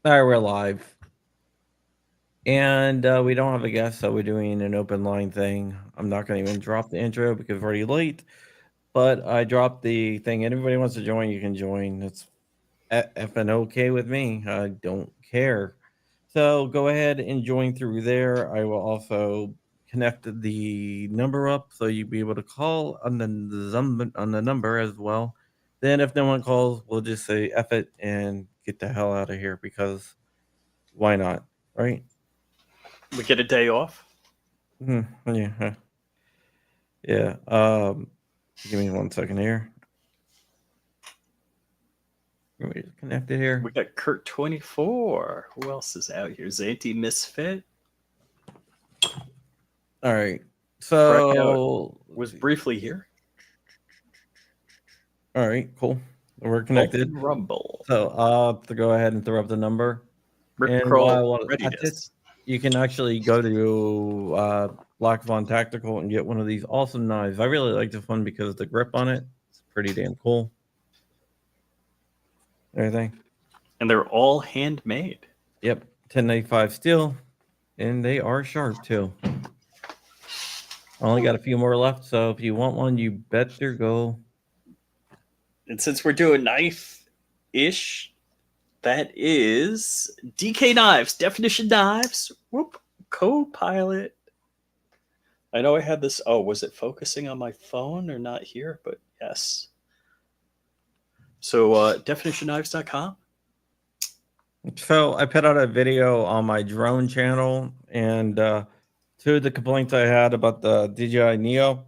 All right, we're live. And we don't have a guest, so we're doing an open line thing. I'm not going to even drop the intro because we're already late. But I dropped the thing. Anybody wants to join, you can join. It's effing okay with me. I don't care. So go ahead and join through there. I will also connect the number up so you'll be able to call on the number as well. Then if no one calls, we'll just say F it and get the hell out of here because why not? Right? We get a day off. Yeah. Yeah. Give me 1 second here. Let me just connect it here. We got Kurt 24. Who else is out here? Zanty Misfit. All right. Frackout So let's was see. briefly here. All right, cool. We're connected. Vulcan Rumble. So I'll have to go ahead and throw up the number. And Ripcrawl while at this, readiness. you can actually go to Black Von Tactical and get one of these awesome knives. I really like this one because the grip on it is pretty damn cool. Everything. And they're all handmade. Yep. 1095 steel, and they are sharp too. I only got a few more left, so if you want one, you better go. And since we're doing knife ish, that is DK Knives, Definition Knives. Whoop. Co pilot. I know I had this. Oh, was it focusing on my phone or not here? But yes. So, definitionknives.com. So I put out a video on my drone channel, and two of the complaints I had about the DJI Neo,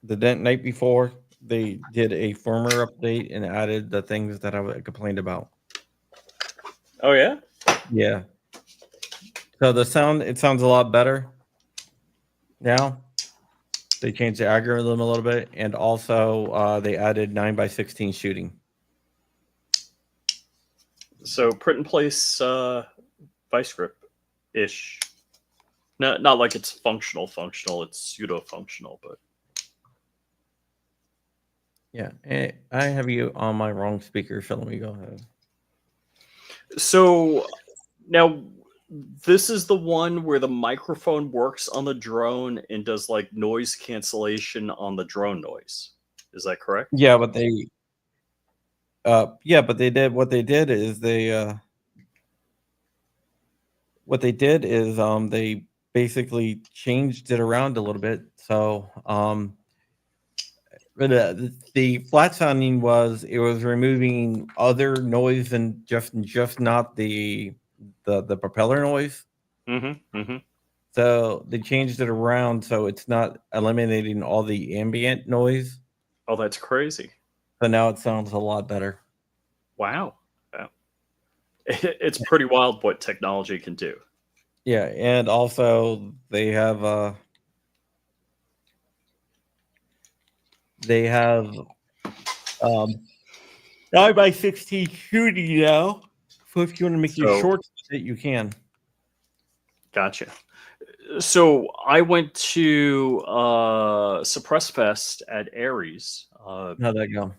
the night before, they did a firmware update and added the things that I complained about. Oh, yeah? Yeah. So the sound, it sounds a lot better now. They changed the algorithm a little bit, and also they added 9x16 shooting. So, print in place vice grip ish. Not like it's functional. It's pseudo functional, but Yeah, and I have you on my wrong speaker, so let me go ahead. so now this is the one where the microphone works on the drone and does like noise cancellation on the drone noise. Is that correct? Yeah, but they did what they did is they basically changed it around a little bit. So the flat sounding was it was removing other noise and just not the propeller noise. Mm-hmm. Mm-hmm. So they changed it around so it's not eliminating all the ambient noise. Oh, that's crazy. So now it sounds a lot better. Wow. Wow. It's pretty wild what technology can do. Yeah, and also they have um 9x16 shooting now. So if you want to make your So, shorts with it, you can. gotcha. So I went to Suppress Fest at Aries. How'd that go?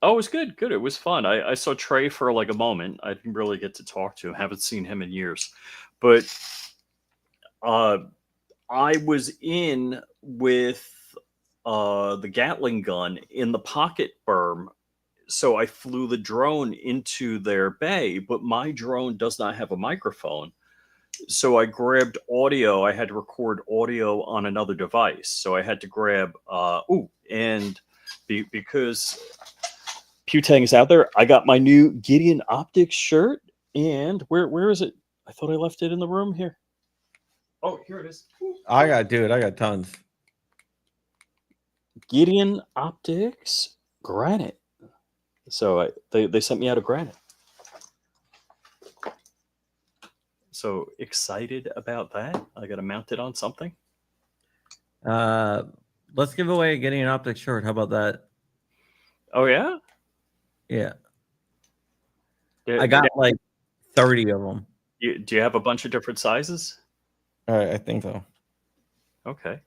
Oh, it was good. Good. It was fun. I saw Trey for like a moment. I didn't really get to talk to him. Haven't seen him in years. But uh, I was in with the Gatling gun in the pocket berm. So I flew the drone into their bay, but my drone does not have a microphone. So I grabbed audio. I had to record audio on another device. So I had to grab, and because Putang is out there, I got my new Gideon Optics shirt. And where is it? I thought I left it in the room here. Oh, here it is. I got dude, I got tons. Gideon Optics Granite. So they sent me out a granite. So excited about that. I got to mount it on something. Uh let's give away getting an optic shirt. How about that? Oh, yeah? Yeah. I Now, got like 30 of them. do you have a bunch of different sizes? All right, I think so. Okay.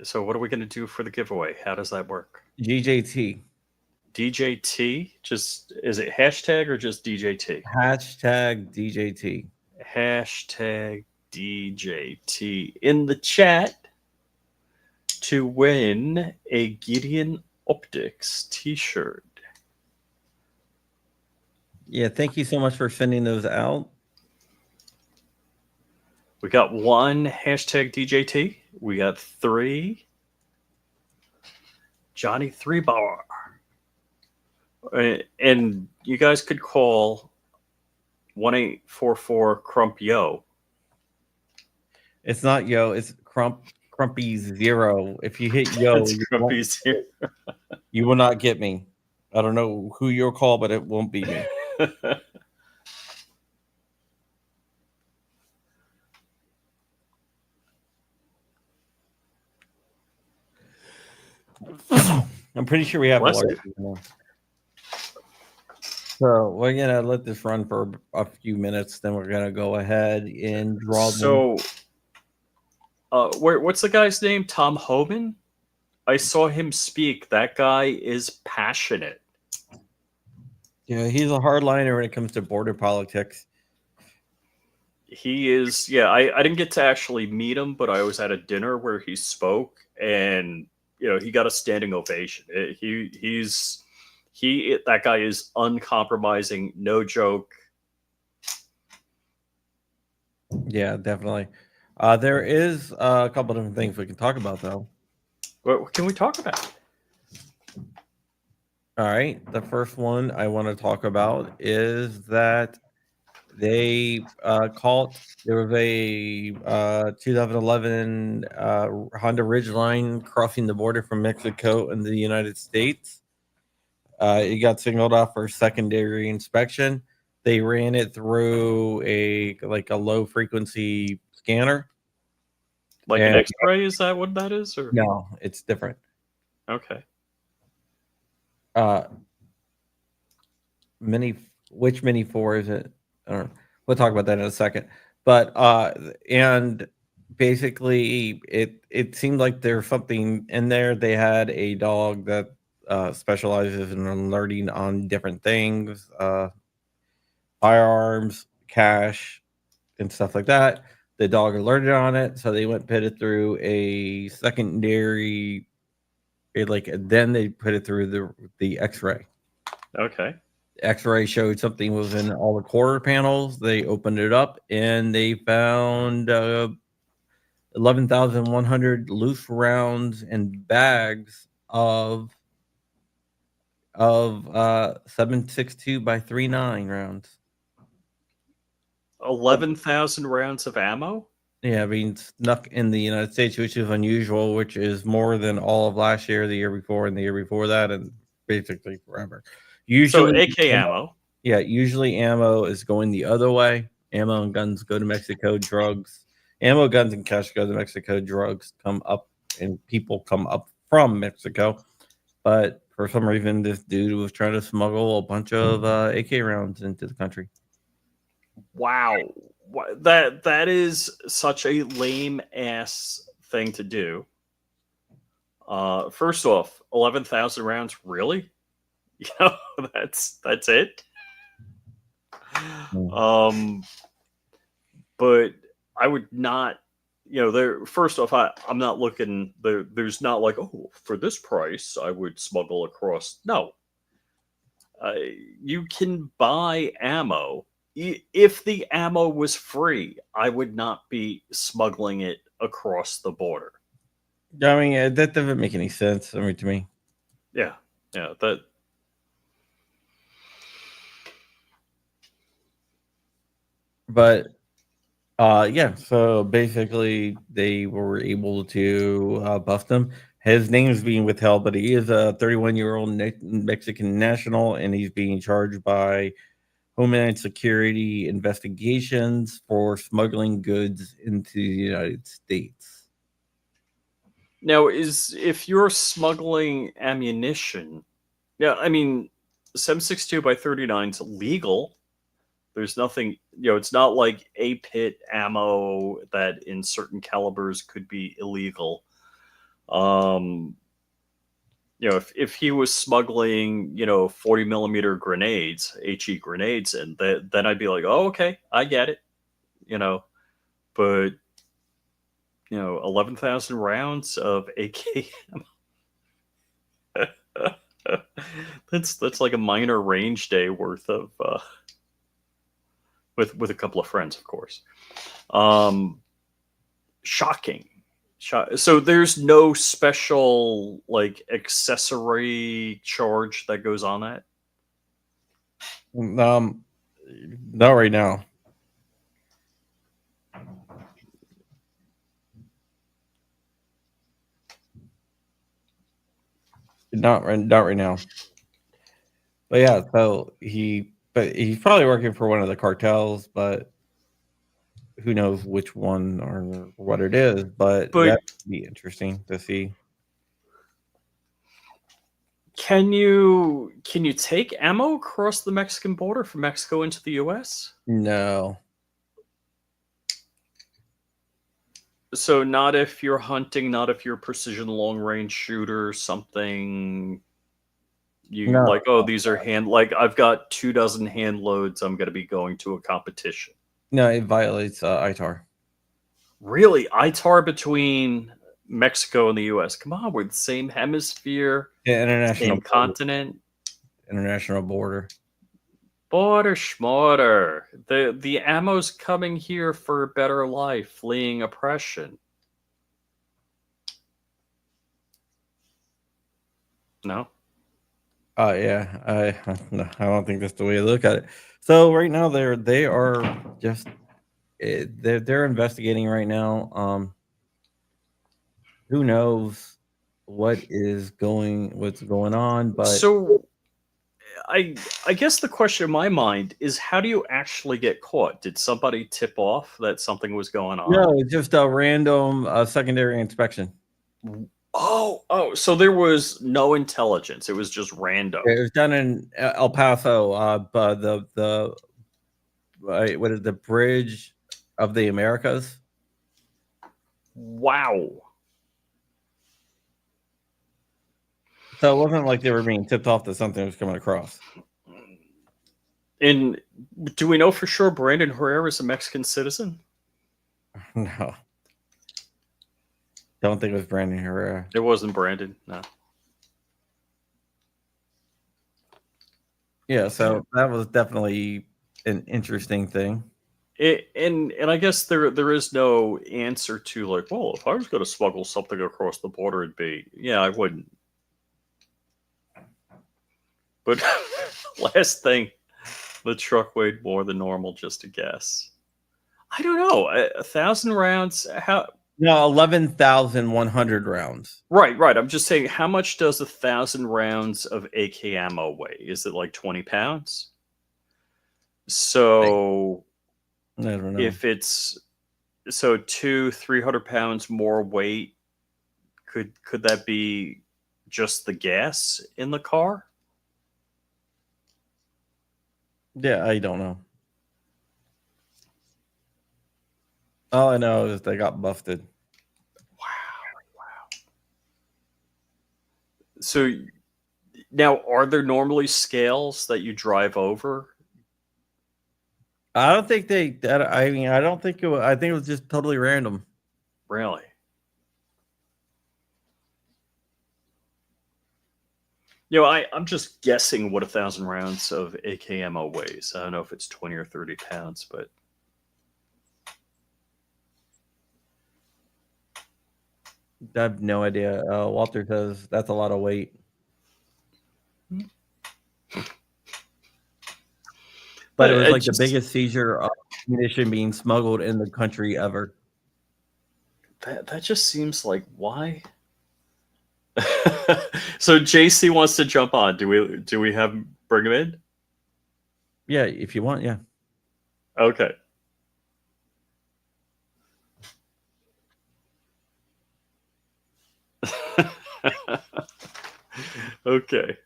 So what are we going to do for the giveaway? How does that work? GJT. DJT? Just is it hashtag or just DJT? Hashtag DJT. Hashtag DJT in the chat to win a Gideon Optics t-shirt. Yeah, thank you so much for sending those out. We got one hashtag DJT. We got three. Johnny Three Bar. And you guys could call 1-844 Crump Yo. It's not yo, it's Crumpy Zero. If you hit yo, It's Crumpy's here. you will not get me. I don't know who you'll call, but it won't be me. I'm pretty sure we have a Bless large one. So we're gonna let this run for a few minutes. Then we're gonna go ahead and draw them. So, what's the guy's name? Tom Homan. I saw him speak. That guy is passionate. Yeah, he's a hardliner when it comes to border politics. He is. Yeah, I didn't get to actually meet him, but I was at a dinner where he spoke, and he got a standing ovation. That guy is uncompromising, no joke. Yeah, definitely. There is a couple different things we can talk about, though. What can we talk about? All right. The first one I want to talk about is that they caught, there was a 2011 Honda Ridgeline crossing the border from Mexico and the United States. It got signaled off for secondary inspection. They ran it through a low frequency scanner. Like an X-ray? Is that what that is? Or no, it's different. Okay. Which Mini 4 is it? I don't know. We'll talk about that in a second. But and basically it seemed like there's something in there. They had a dog that specializes in alerting on different things, firearms, cash, and stuff like that. The dog alerted on it, so they went put it through a secondary. Then they put it through the X-ray. Okay. X-ray showed something was in all the quarter panels. They opened it up and they found 11,100 loose rounds and bags of 7.62 by 3.9 rounds. 11,000 rounds of ammo? Yeah, being snuck in the United States, which is unusual, which is more than all of last year, the year before, and the year before that, and basically forever. Usually, AK ammo. Yeah, usually ammo is going the other way. Ammo and guns go to Mexico. Drugs, ammo, guns, and cash go to Mexico. Drugs come up, and people come up from Mexico. But for some reason, this dude was trying to smuggle a bunch of AK rounds into the country. Wow. That is such a lame ass thing to do. First off, 11,000 rounds, really? That's it. But I would not. There. First off, I'm not looking. There's not like, oh, for this price, I would smuggle across. No. You can buy ammo. If the ammo was free, I would not be smuggling it across the border. I mean, that doesn't make any sense. I mean, to me. Yeah. That. But yeah, so basically they were able to bust him. His name is being withheld, but he is a 31-year-old Mexican national, and he's being charged by Homeland Security investigations for smuggling goods into the United States. Now, if you're smuggling ammunition, I mean, 7.62 by 39 is legal. There's nothing, it's not like a pit ammo that in certain calibers could be illegal. Um, if he was smuggling, 40 millimeter grenades, HE grenades, and then I'd be like, oh, okay, I get it, you know. But 11,000 rounds of AK. That's like a minor range day worth of with a couple of friends, of course. Um, Shocking. So there's no special like accessory charge that goes on that. Um, not right now. Not right now. But yeah, but he's probably working for one of the cartels, but who knows which one or what it is. But But that'd be interesting to see. can you take ammo across the Mexican border from Mexico into the U.S.? No, So not if you're hunting, not if you're a precision long range shooter, something you no, like, oh, these are hand like I've got 2 dozen hand loads, I'm gonna be going to a competition. no. It violates ITAR. Really? ITAR between Mexico and the US. Come on, we're the same hemisphere, Yeah, same continent. international border. Border schmorder. The ammo's coming here for a better life, fleeing oppression. No? Yeah, no, I don't think that's the way to look at it. So right now they are just they're investigating right now. Who knows what's going on, but So I guess the question in my mind is, how do you actually get caught? Did somebody tip off that something was going on? no, it's just a random secondary inspection. Oh, so there was no intelligence. It was just random. It was done in El Paso, but the what is the bridge of the Americas? Wow. So it wasn't like they were being tipped off that something was coming across. And do we know for sure Brandon Herrera is a Mexican citizen? No, don't think it was Brandon Herrera. It wasn't Brandon. No. Yeah, so that was definitely an interesting thing. And I guess there is no answer to like, well, if I was going to smuggle something across the border, it'd be, yeah, I wouldn't. But last thing, the truck weighed more than normal. Just a guess. I don't know. 1,000 rounds. How? No, 11,100 rounds. Right. I'm just saying, how much does 1,000 rounds of AK ammo weigh? Is it like 20 pounds? So I don't know. if it's so 300 pounds more weight, could that be just the gas in the car? Yeah, I don't know. All I know is they got busted. So now, are there normally scales that you drive over? I don't think I mean, I don't think I think it was just totally random. Really? I'm just guessing what 1,000 rounds of AK ammo weighs. I don't know if it's 20 or 30 pounds, but I have no idea. Walter says that's a lot of weight. But it but was it like the just biggest seizure of ammunition being smuggled in the country ever. that just seems like why. So JC wants to jump on. Do we have bring him in? Yeah, if you want, yeah. Okay. Okay.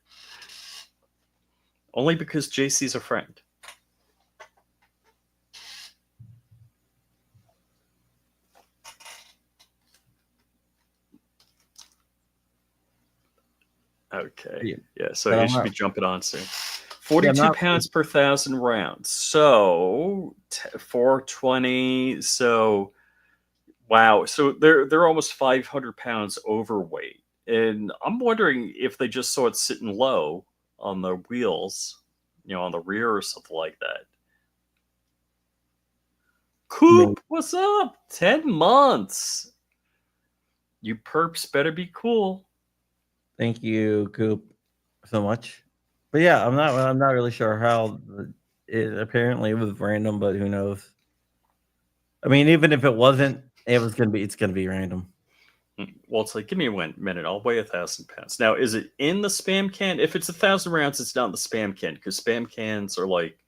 Only because JC's a friend. Okay. Yeah, Yeah. So but he I'm should not. be jumping on soon. Yeah, I'm 42 not. pounds per 1,000 rounds. So 420. So wow. So they're almost 500 pounds overweight. And I'm wondering if they just saw it sitting low on the wheels, on the rear or something like that. Maybe. Coop, what's up? 10 months. You perps better be cool. Thank you, Coop, so much. But yeah, I'm not really sure how. It apparently it was random, but who knows? I mean, even if it wasn't, it's gonna be random. Well, it's like, give me a minute. I'll weigh 1,000 pounds. Now, is it in the spam can? If it's 1,000 rounds, it's not in the spam can because spam cans are like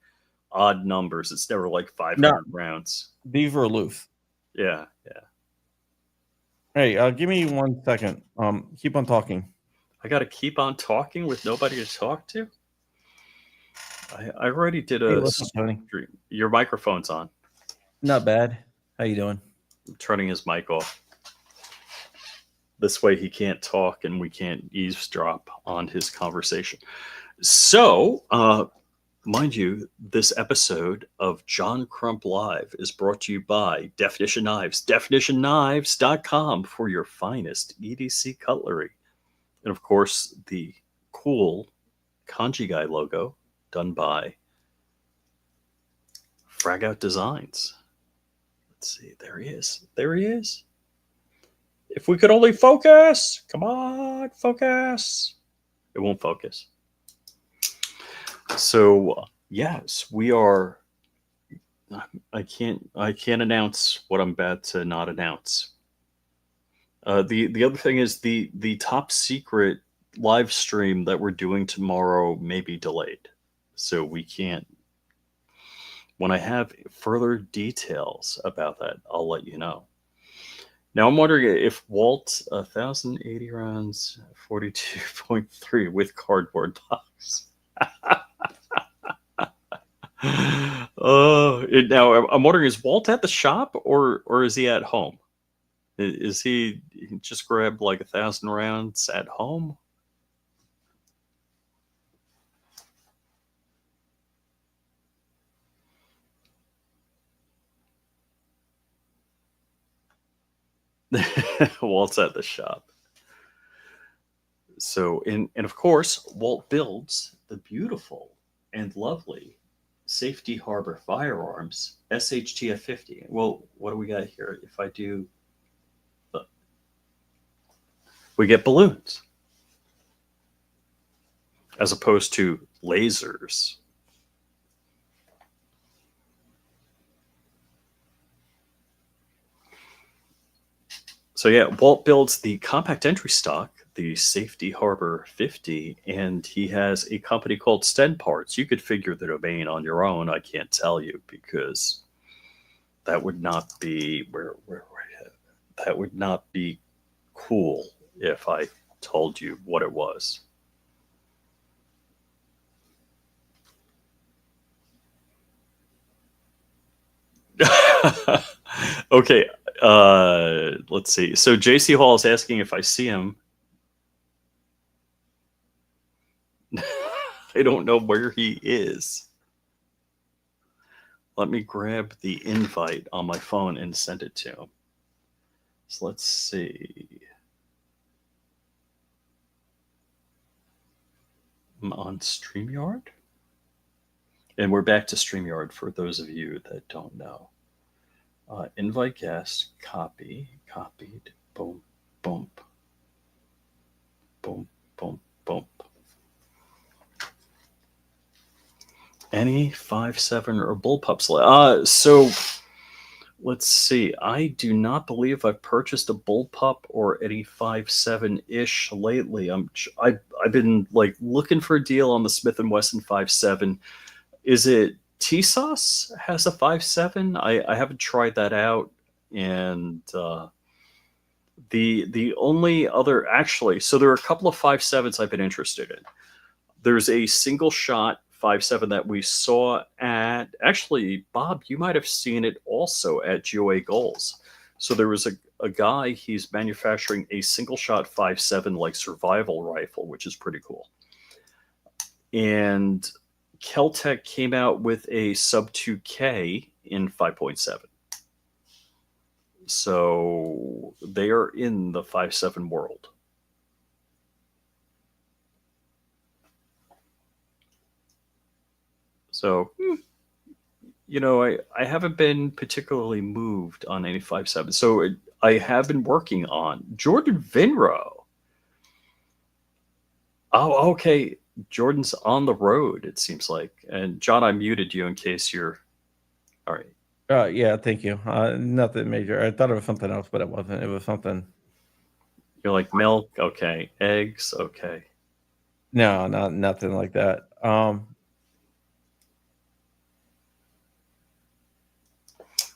odd numbers. It's never like No, 500 rounds. these were loose. Yeah, yeah. Hey, give me 1 second. Keep on talking. I got to keep on talking with nobody to talk to. I already did Hey, a what's up, Tony? stream. Your microphone's on. Not bad. How you doing? I'm turning his mic off. This way he can't talk and we can't eavesdrop on his conversation. So, mind you, this episode of John Crump Live is brought to you by Definition Knives, definitionknives.com for your finest EDC cutlery. And of course, the cool Kanji Guy logo done by Frag Out Designs. Let's see, there he is. There he is. If we could only focus, come on, focus. It won't focus. So, yes, we are. I can't announce what I'm about to not announce. The other thing is the top secret live stream that we're doing tomorrow may be delayed, so we can't. When I have further details about that, I'll let you know. Now I'm wondering if Walt 1,080 rounds 42.3 with cardboard box. Now I'm wondering, is Walt at the shop or is he at home? Is he just grabbed like 1,000 rounds at home? Walt's at the shop. So, and of course, Walt builds the beautiful and lovely Safety Harbor Firearms SHTF 50. Well, what do we got here? If I do, we get balloons as opposed to lasers. So yeah, Walt builds the compact entry stock, the Safety Harbor 50, and he has a company called Sten Parts. You could figure the domain on your own. I can't tell you because that would not be where that would not be cool if I told you what it was. Okay, let's see. So JC Hall is asking if I see him. I don't know where he is. Let me grab the invite on my phone and send it to him. So let's see. I'm on StreamYard. And we're back to StreamYard for those of you that don't know. Invite guest, copy, copied, boom, boom, boom, boom, boom. Any 5.7 or bullpups? So let's see. I do not believe I've purchased a bullpup or any 5.7 ish lately. I've been like looking for a deal on the Smith and Wesson 5.7. Is it TSOS has a 5.7? I haven't tried that out, and the only other actually, so there are a couple of 5.7s I've been interested in. There's a single shot 5.7 that we saw actually, Bob, you might have seen it also at GOA Goals. So there was a guy. He's manufacturing a single shot 5.7 like survival rifle, which is pretty cool. And Keltec came out with a sub 2K in 5.7. So they are in the 5.7 world. So, I haven't been particularly moved on any 5.7. So I have been working on Jordan Vinro. Oh, okay. Jordan's on the road, it seems like. And John, I muted you in case you're all right. Yeah, thank you. Nothing major. I thought it was something else, but it wasn't. It was something. You're like milk, okay. Eggs, okay. No, not nothing like that.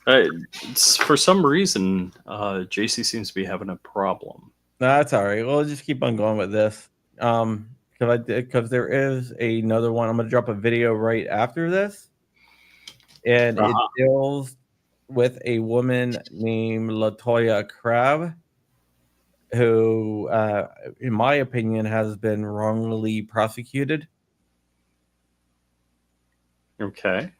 For some reason, JC seems to be having a problem. No, that's all right. We'll just keep on going with this. Because there is another one. I'm gonna drop a video right after this, and it Uh-huh. deals with a woman named Latoya Crab, who, in my opinion, has been wrongly prosecuted. Okay.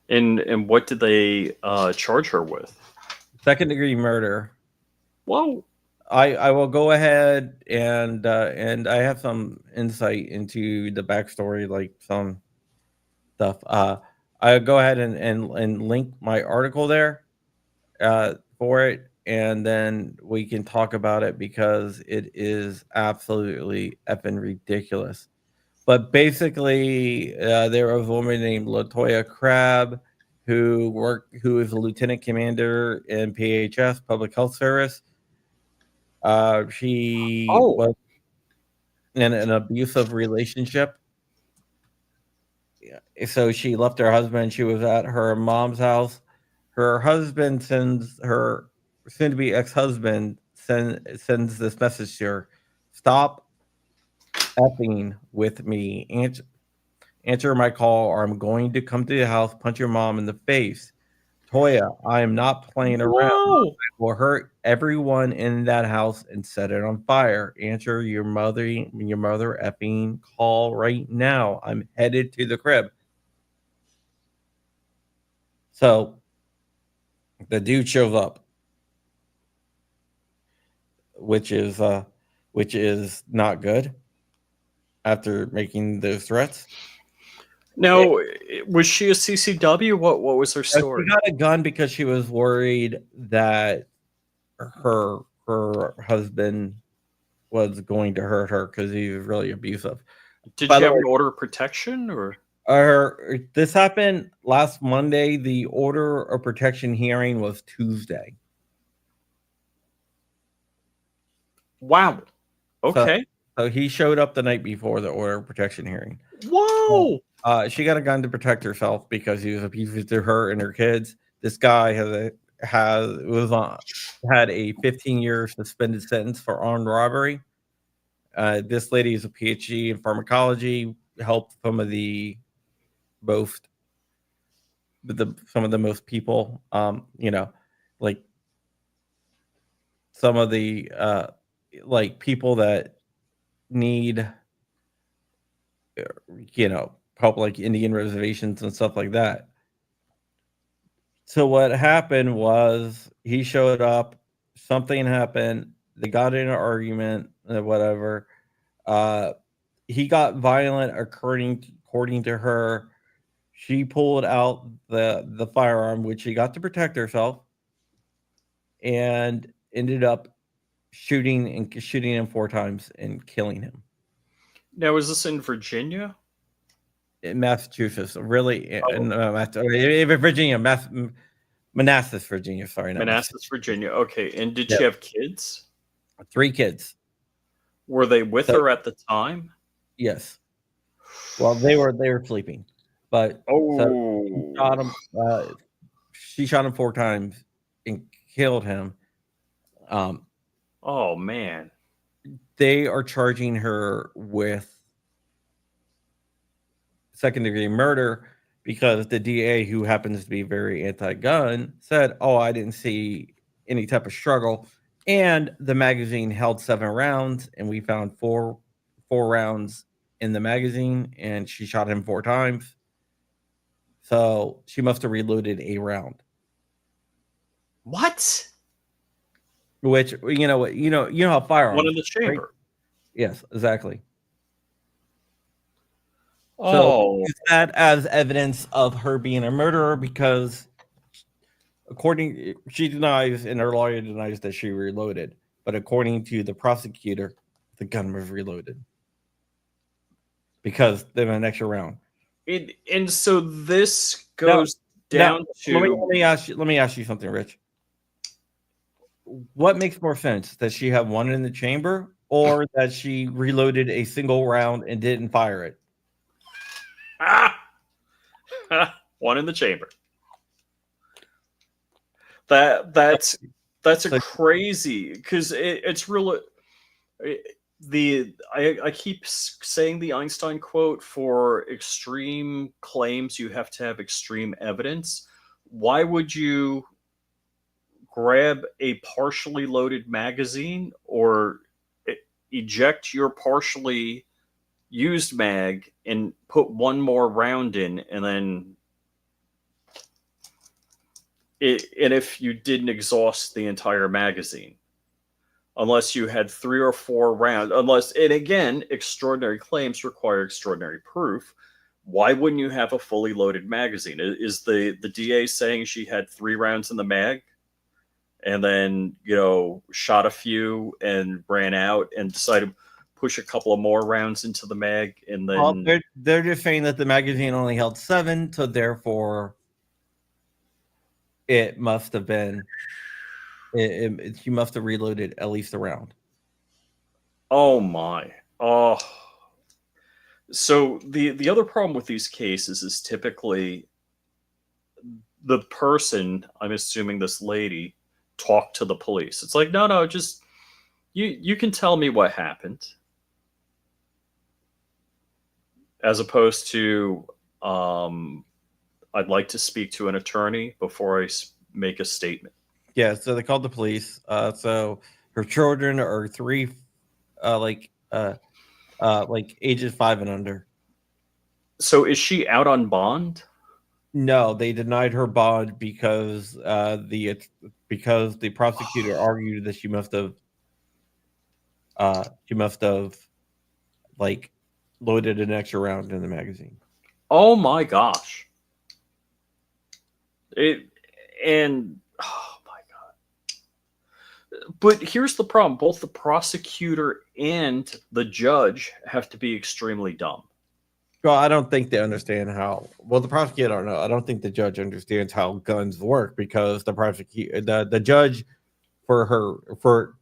And what did they charge her with? Second-degree murder. Whoa. I will go ahead and I have some insight into the backstory, like some stuff. I'll go ahead and link my article there for it, and then we can talk about it because it is absolutely effing ridiculous. But basically, there was a woman named Latoya Crab who is a lieutenant commander in PHS Public Health Service. She Oh, was in an abusive relationship. Yeah, so she left her husband. She was at her mom's house. Her husband sends her soon-to-be ex-husband sends this message to her: "Stop effing with me. Answer my call, or I'm going to come to the house, punch your mom in the face. Toya, I am not playing around. whoa. Will hurt everyone in that house and set it on fire. Answer your mother effing call right now. I'm headed to the crib." So the dude shows up, which is uh which is not good after making those threats. Eh, Now, was she a CCW? What was her she story? got a gun because she was worried that her her husband was going to hurt her because he was really abusive. Did By she the have way, an order of protection or? this happened last Monday. The order of protection hearing was Tuesday. Wow. So Okay. so he showed up the night before the order of protection hearing. Whoa. She got a gun to protect herself because he was abusive to her and her kids. This guy had a 15-year suspended sentence for armed robbery. This lady is a PhD in pharmacology, helped most some of the most people, like some of the like people that need help, like Indian reservations and stuff like that. So what happened was he showed up, something happened, they got in an argument, whatever. Uh, he got violent according to her. She pulled out the firearm, which she got to protect herself, and ended up shooting him 4 times and killing him. Now, is this in Virginia? In Massachusetts, really, Oh, Virginia, Manassas, Virginia, sorry, not Massachusetts. Manassas, Virginia. Okay. And did Yep, she have kids? 3 kids. Were they with So her at the time? yes. Well, they were sleeping, but so she Oh. shot him, she shot him 4 times and killed him. Um, Oh man. they are charging her with second-degree murder because the DA, who happens to be very anti-gun, said, "Oh, I didn't see any type of struggle. And the magazine held 7 rounds, and we found four rounds in the magazine, and she shot him 4 times. So she must have reloaded a round. What? Which you know how One firearms, in the right? chamber. Yes, exactly. So Oh, use that as evidence of her being a murderer because she denies and her lawyer denies that she reloaded, but according to the prosecutor, the gun was reloaded because they went an extra round. and so this Now, goes now down let to me ask you something, Rich. What makes more sense, that she had one in the chamber or that she reloaded a single round and didn't fire it? ah, one in the chamber. That's a So crazy because it's real. I keep saying the Einstein quote: for extreme claims, you have to have extreme evidence. Why would you grab a partially loaded magazine or eject your partially used mag and put one more round in, and then and if you didn't exhaust the entire magazine, unless you had 3 or 4 rounds, unless, and again, extraordinary claims require extraordinary proof. Why wouldn't you have a fully loaded magazine? Is the DA saying she had 3 rounds in the mag and then shot a few and ran out and decided to push a couple of more rounds into the mag and well, then they're just saying that the magazine only held 7, so therefore it must have been she must have reloaded at least a round. oh my, oh. So the other problem with these cases is typically the person, I'm assuming this lady, talked to the police. It's like, no, just you can tell me what happened, as opposed to I'd like to speak to an attorney before I make a statement. Yeah, so they called the police. So her children are 3, uh, like uh, like ages 5 and under. So is she out on bond? No, they denied her bond because the prosecutor argued that she must have like loaded an extra round in the magazine. Oh my gosh. It and oh my god. But here's the problem. Both the prosecutor and the judge have to be extremely dumb. Well, I don't think they understand how. Well, the prosecutor, I don't know. I don't think the judge understands how guns work because the judge for her for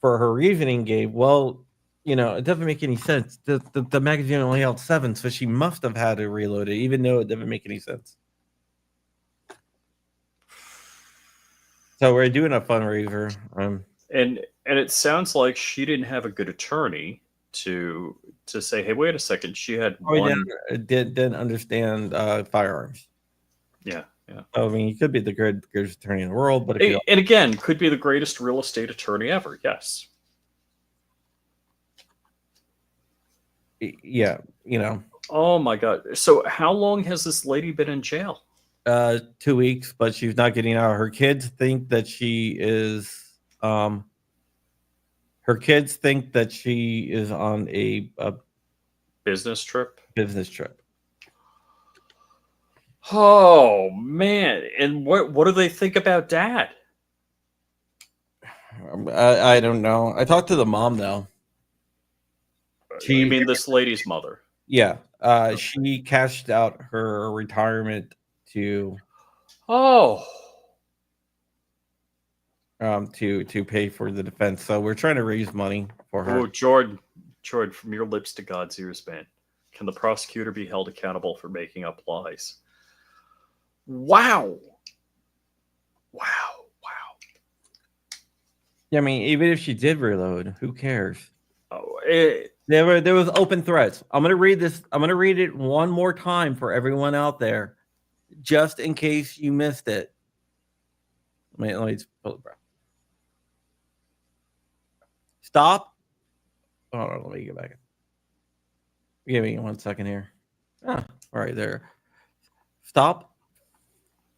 her reasoning gave, well, it doesn't make any sense. The magazine only held 7, so she must have had to reload it, even though it doesn't make any sense. So we're doing a fundraiser. And it sounds like she didn't have a good attorney to say, hey, wait a second, she had Probably one. didn't understand firearms. Yeah, yeah. I mean, you could be the greatest attorney in the world, but if you And again, could be the greatest real estate attorney ever. Yes. yeah, Oh my god. So how long has this lady been in jail? 2 weeks, but she's not getting out. Her kids think that she is on a Business trip? business trip. Oh man. And what do they think about dad? I don't know. I talked to the mom though. You She mean this lady's mother? Yeah, she cashed out her retirement to Oh. to pay for the defense. So we're trying to raise money for her. Oh, Jordan, from your lips to God's ears, man. Can the prosecutor be held accountable for making up lies? Wow. Wow. Yeah, I mean, even if she did reload, who cares? Oh, There was open threats. I'm gonna read this. I'm gonna read it one more time for everyone out there, just in case you missed it. Let me just pull it, bro. Stop. Hold on, let me get back. Give me 1 second here. Ah, all right, there. Stop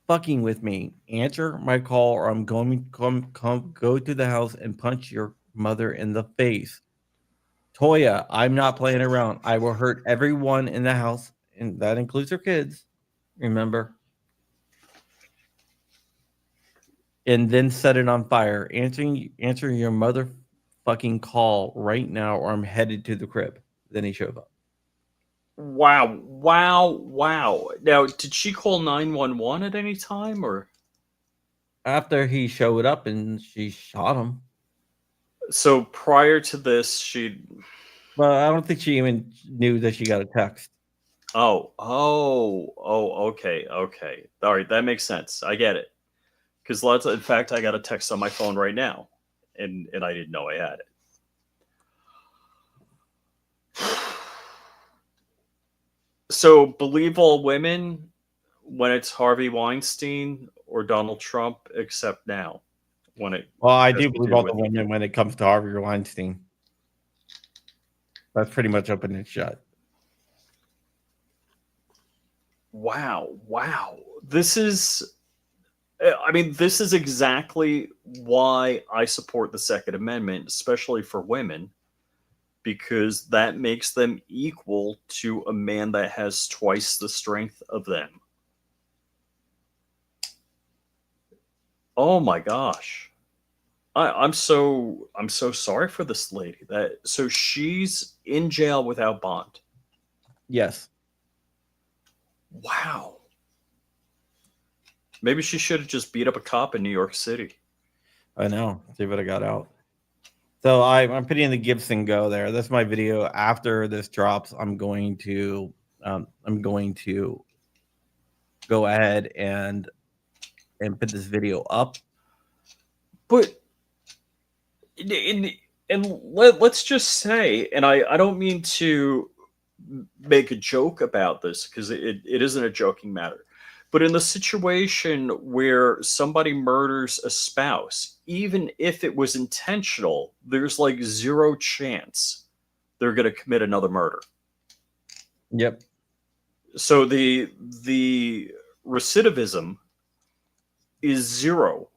fucking with me. Answer my call, or I'm going to come go to the house and punch your mother in the face. Toya, I'm not playing around. I will hurt everyone in the house, and that includes her kids. Remember, and then set it on fire. Answer your motherfucking call right now, or I'm headed to the crib. Then he showed up. Wow, wow, wow. Now, did she call 911 at any time, or After he showed up and she shot him. so prior to this, she? Well, I don't think she even knew that she got a text. Okay, okay. All right, that makes sense. I get it. Because in fact, I got a text on my phone right now, and I didn't know I had it. So, believe all women when it's Harvey Weinstein or Donald Trump, except now when it Well, I has do to believe do all the with. women when it comes to Harvey Weinstein. That's pretty much open and shut. Wow, wow. This is, I mean, this is exactly why I support the Second Amendment, especially for women, because that makes them equal to a man that has twice the strength of them. Oh my gosh. I'm so sorry for this lady. That so she's in jail without bond. Yes, Wow. Maybe she should have just beat up a cop in New York City. I know. See what I got out. So I'm putting the Gibson Go there. That's my video. After this drops, I'm going to go ahead and put this video up. But in, let's just say, and I don't mean to make a joke about this because it isn't a joking matter. But in the situation where somebody murders a spouse, even if it was intentional, there's like zero chance they're going to commit another murder. Yep. So the recidivism is zero.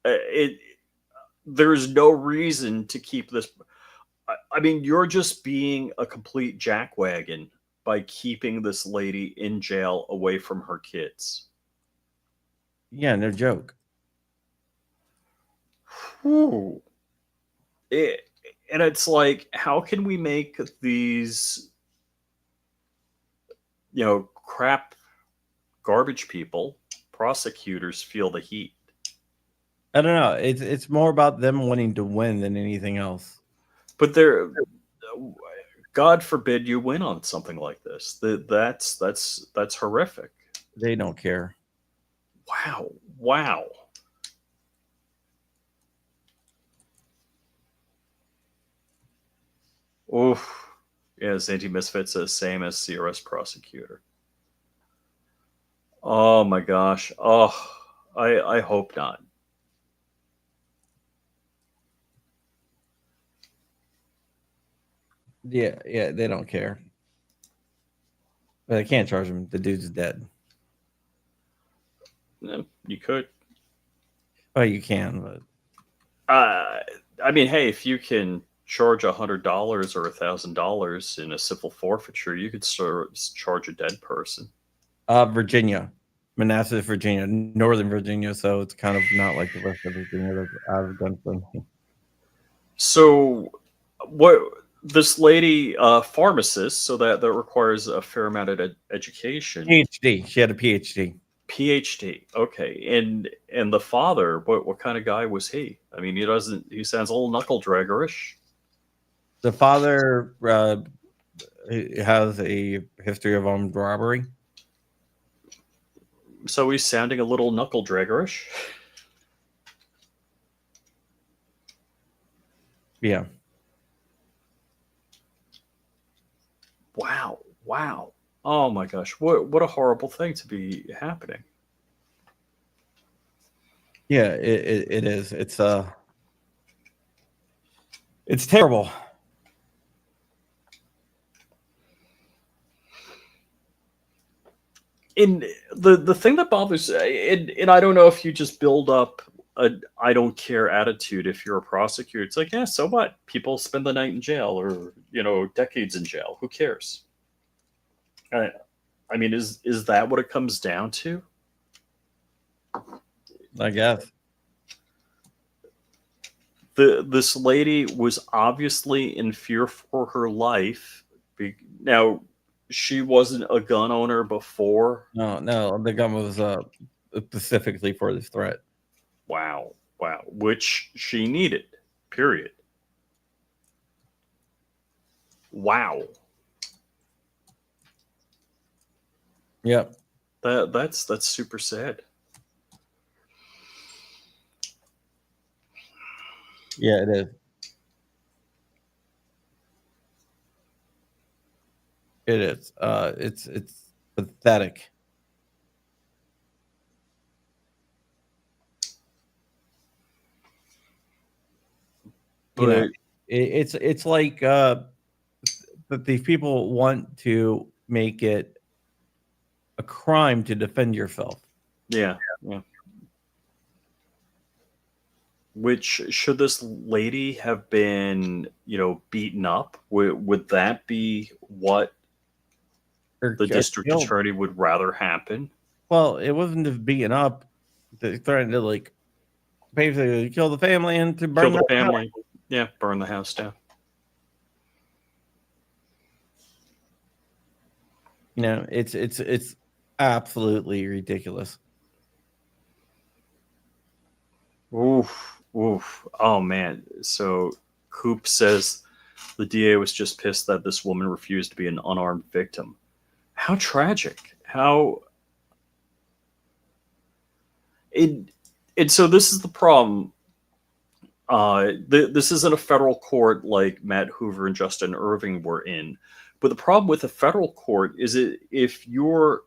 It there's no reason to keep this. I mean, you're just being a complete jackwagon by keeping this lady in jail away from her kids. Yeah, no joke. Whew. It, and it's like, how can we make these, crap garbage people, prosecutors, feel the heat? I don't know. It's more about them wanting to win than anything else. But they're, God forbid you win on something like this. That's horrific. They don't care. Wow, wow. Oof. Yes, Anti Misfit says same as CRS prosecutor. Oh my gosh. Oh, I hope not. Yeah, they don't care. But I can't charge him. The dude's dead. Yeah, you could. Oh, you can, but Uh, I mean, hey, if you can charge $100 or $1,000 in a civil forfeiture, you could charge a dead person. Virginia, Manassas, Virginia, Northern Virginia. So it's kind of not like the rest of Virginia that's out of gun friendly. So, what this lady, pharmacist, so that requires a fair amount of education. PhD. She had a PhD. PhD. Okay, and the father, what kind of guy was he? I mean, he doesn't. He sounds a little knuckle draggerish. The father has a history of armed robbery. So he's sounding a little knuckle draggerish. Yeah. Wow, wow. Oh my gosh, what a horrible thing to be happening. Yeah, it is. It's It's terrible. And the thing that bothers, and I don't know if you just build up a I don't care attitude if you're a prosecutor. It's like, yeah, so what? People spend the night in jail, or decades in jail. Who cares? I, I mean, is that what it comes down to? I guess. This lady was obviously in fear for her life. Now, she wasn't a gun owner before. No, no, the gun was specifically for this threat. Wow, wow, which she needed. Period. Wow, Yep. that's super sad. Yeah, it is. It is. It's pathetic. You know, But it's like that these people want to make it a crime to defend yourself. yeah, yeah. Which should this lady have been, beaten up? Would that be what Or the district killed. attorney would rather happen? Well, it wasn't just beating up. They threatened to like basically kill the family and to Kill burn the the house. family? Yeah, burn the house down. It's absolutely ridiculous. Oof, oof. Oh man. So Coop says the DA was just pissed that this woman refused to be an unarmed victim. How tragic. How it and so this is the problem. This isn't a federal court like Matt Hoover and Justin Irving were in. But the problem with a federal court is if you're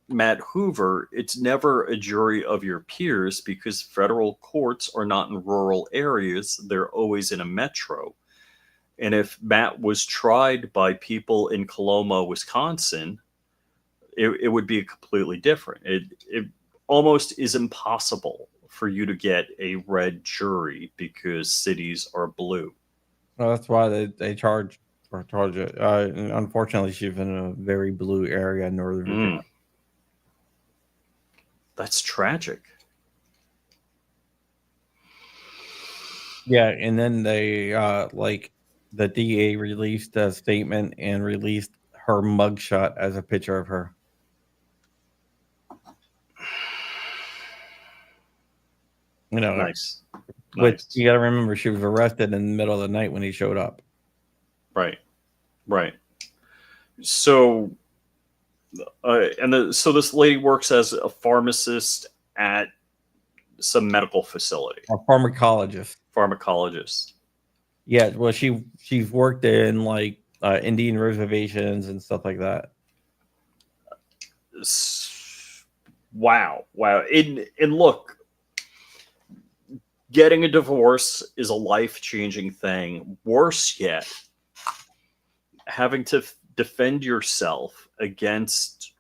Matt Hoover, it's never a jury of your peers because federal courts are not in rural areas. They're always in a metro. And if Matt was tried by people in Coloma, Wisconsin, it would be completely different. It almost is impossible for you to get a red jury because cities are blue. Well, that's why they charge it. And unfortunately, she's in a very blue area in Northern Virginia. Mm, that's tragic. Yeah, and then they like the DA released a statement and released her mugshot as a picture of her. Nice. Which Nice. you got to remember, she was arrested in the middle of the night when he showed up. Right. Right. So, so this lady works as a pharmacist at some medical facility, A pharmacologist. pharmacologist. Yeah, well, she's worked in like Indian reservations and stuff like that. Wow, wow. And look, getting a divorce is a life changing thing. Worse yet, having to defend yourself against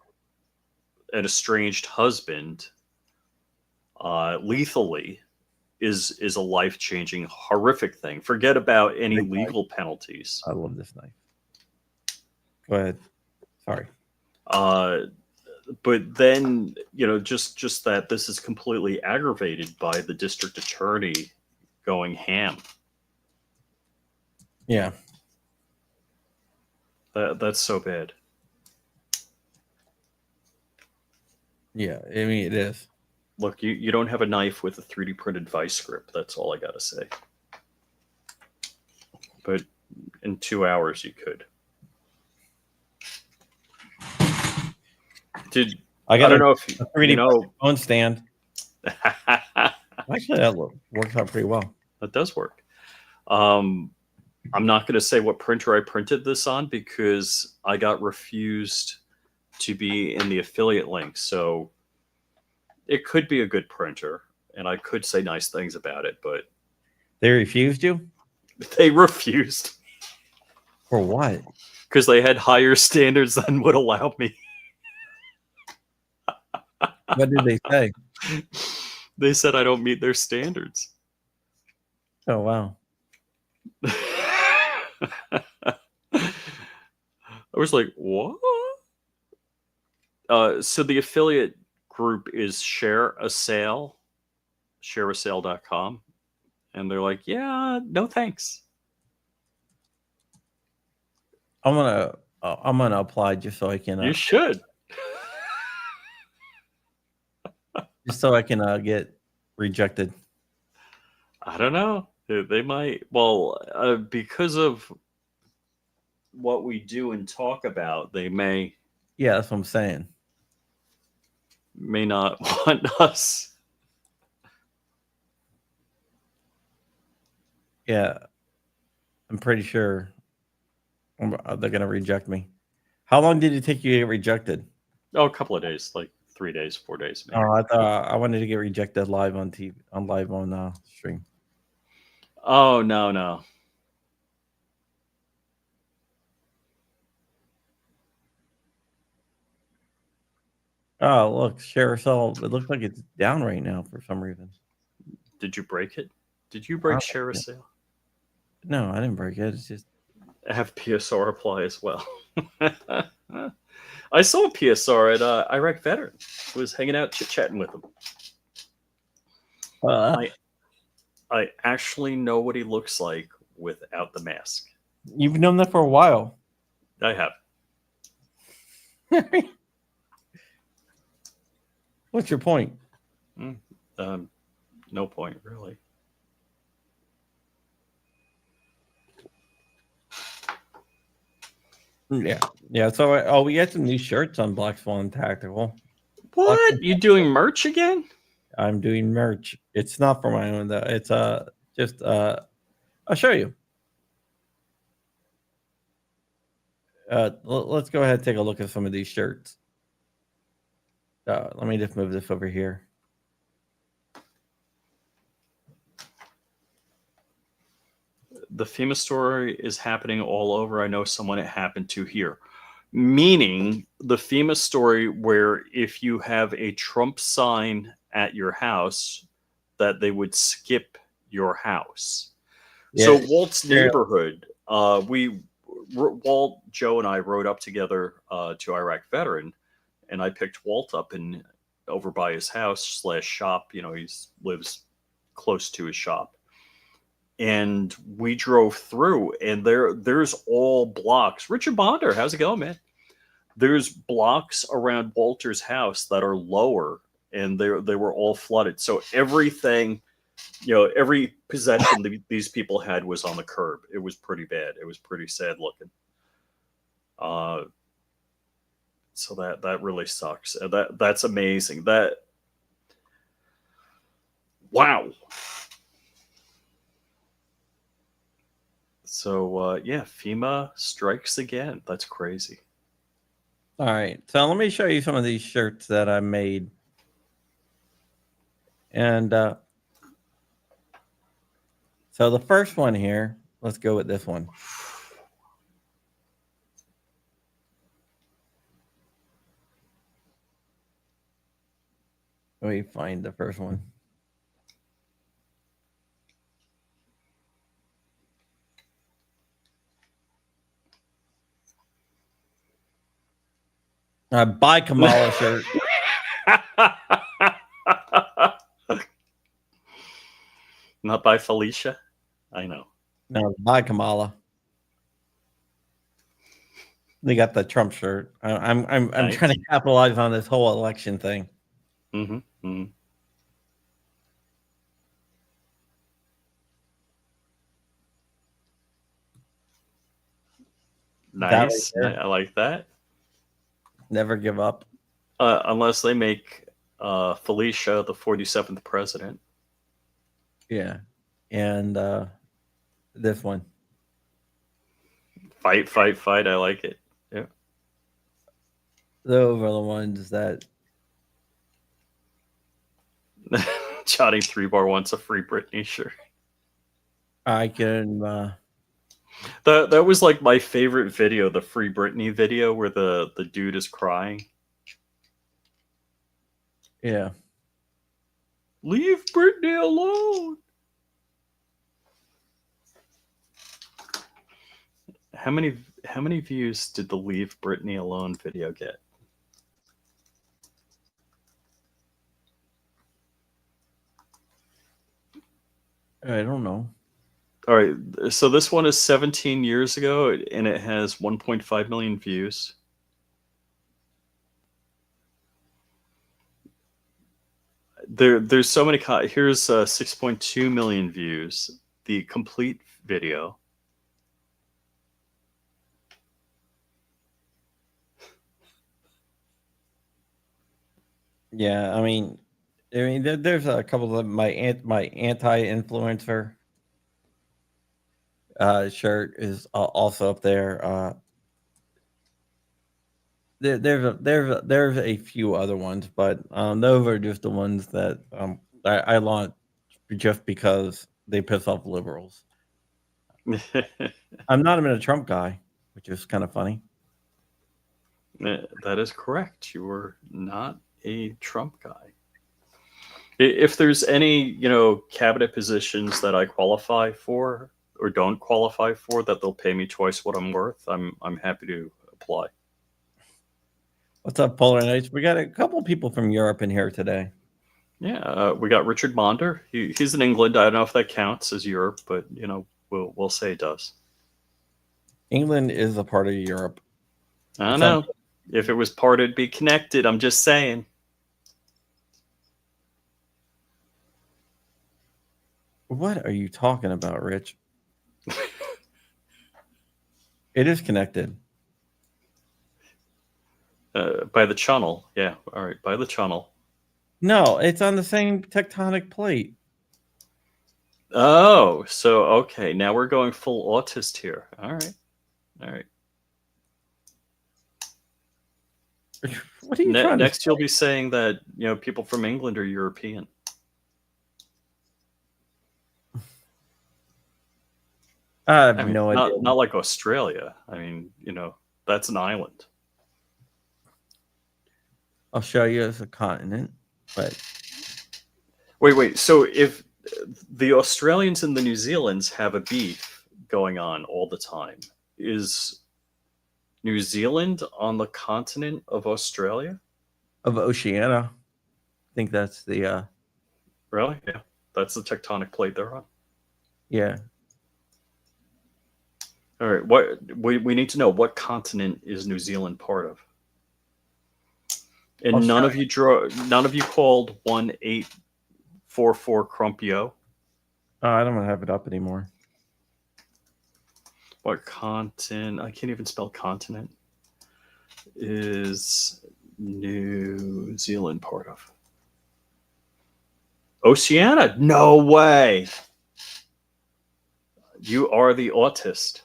an estranged husband lethally is a life changing, horrific thing. Forget about any legal penalties. I love this knife. Go ahead. Sorry. But then just that this is completely aggravated by the district attorney going ham. Yeah. That's so bad. Yeah, I mean it is. Look, you don't have a knife with a 3D printed vice grip. That's all I gotta say. But in 2 hours you could. I don't know if a 3D phone stand. Actually, that works out pretty well. That does work. I'm not going to say what printer I printed this on because I got refused to be in the affiliate link. So it could be a good printer, and I could say nice things about it, but they refused you. They refused For what? because they had higher standards than would allow me. What did they say? They said I don't meet their standards. Oh wow. I was like, what? So the affiliate group is shareasale.com. And they're like, yeah, no thanks. I'm gonna apply just so I can You should. get rejected. I don't know. They might. Well, because of what we do and talk about, they Yeah, that's what I'm saying. may not want us. Yeah, I'm pretty sure they're gonna reject me. How long did it take you to get rejected? Oh, a couple of days, like 3 days, 4 days, maybe. Oh, I thought I wanted to get rejected live on TV, on live on stream. Oh, no, no. Oh, look, share cell. It looks like it's down right now for some reason. Did you break it? Did you break share a sale? No, I didn't break it. It's just I have PSR apply as well. I saw a PSR at Iraq Veteran. I was hanging out chit chatting with him. I actually know what he looks like without the mask. You've known that for a while. I have. What's your point? No point, really. Yeah. So, we got some new shirts on Black Swan Tactical. What? You doing merch again? I'm doing merch. It's not for my own though. It's just I'll show you. Let's go ahead and take a look at some of these shirts. Let me just move this over here. The FEMA story is happening all over. I know someone it happened to here. Meaning the FEMA story where if you have a Trump sign at your house, that they would skip your house. Yeah. So Walt's neighborhood, Walt, Joe, and I rode up together to Iraq Veteran, and I picked Walt up and over by his house / shop. You know, he lives close to his shop, and we drove through, and there's all blocks. Richard Bonder, how's it going, man? There's blocks around Walter's house that are lower, and they were all flooded. So everything, every possession these people had was on the curb. It was pretty bad. It was pretty sad looking. So that really sucks. That's amazing. Wow. So yeah, FEMA strikes again. That's crazy. All right. So let me show you some of these shirts that I made. And so the first one here, let's go with this one. Let me find the first one. Buy Kamala shirt. Not by Felicia. I know. No, buy Kamala. They got the Trump shirt. I'm trying to capitalize on this whole election thing. Mm-hmm. Mm-hmm. Nice. Right, I like that. Never give up. Unless they make Felicia the 47th president. Yeah. And this one. Fight, fight, fight. I like it. Yeah. Those are the ones that Johnny 3 Bar wants a free Britney shirt. I can. That was like my favorite video, the Free Britney video, where the dude is crying. Yeah. Leave Britney alone. How many views did the Leave Britney Alone video get? I don't know. All right, so this one is 17 years ago, and it has 1.5 million views. There's so many. Here's 6.2 million views. The complete video. Yeah, there's a couple of my anti-influencer shirt is also up there. There's a few other ones, but those are just the ones that I launched just because they piss off liberals. I'm not even a Trump guy, which is kind of funny. That is correct. You were not a Trump guy. If there's any, cabinet positions that I qualify for or don't qualify for, that they'll pay me twice what I'm worth, I'm happy to apply. What's up, Polar Knights? We got a couple people from Europe in here today. Yeah, we got Richard Monder. He's in England. I don't know if that counts as Europe, but we'll say it does. England is a part of Europe. I don't know. If it was part, it'd be connected. I'm just saying. What are you talking about, Rich? It is connected. By the channel. Yeah, all right, by the channel. No, it's on the same tectonic plate. Oh, so okay. Now we're going full autist here. All right. All right. What are you trying to Next, say? you'll be saying that people from England are European. I have I mean, no idea. not like Australia. I mean, that's an island. I'll show you as a continent, but Wait. So if the Australians and the New Zealands have a beef going on all the time, is New Zealand on the continent of Australia? of Oceania. I think that's the Really? Yeah. That's the tectonic plate they're on. yeah. All right. What we need to know, what continent is New Zealand part of? And none of you called 1844 Crumpio. I don't have it up anymore. What continent? I can't even spell continent. Is New Zealand part of? Oceania? No way. You are the autist.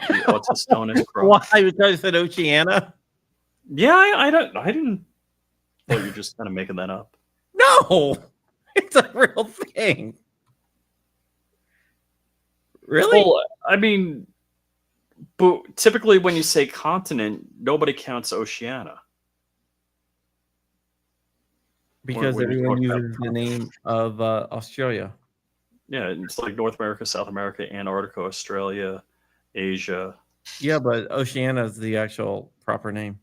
The autist known as Crow. Why? Because I said Oceania? Yeah, I didn't. Thought you were just kind of making that up. No, it's a real thing. Really? Well, I mean, but typically when you say continent, nobody counts Oceania. Because When you everyone talk about uses the name of Australia. Yeah, it's like North America, South America, Antarctica, Australia, Asia. Yeah, but Oceania is the actual proper name.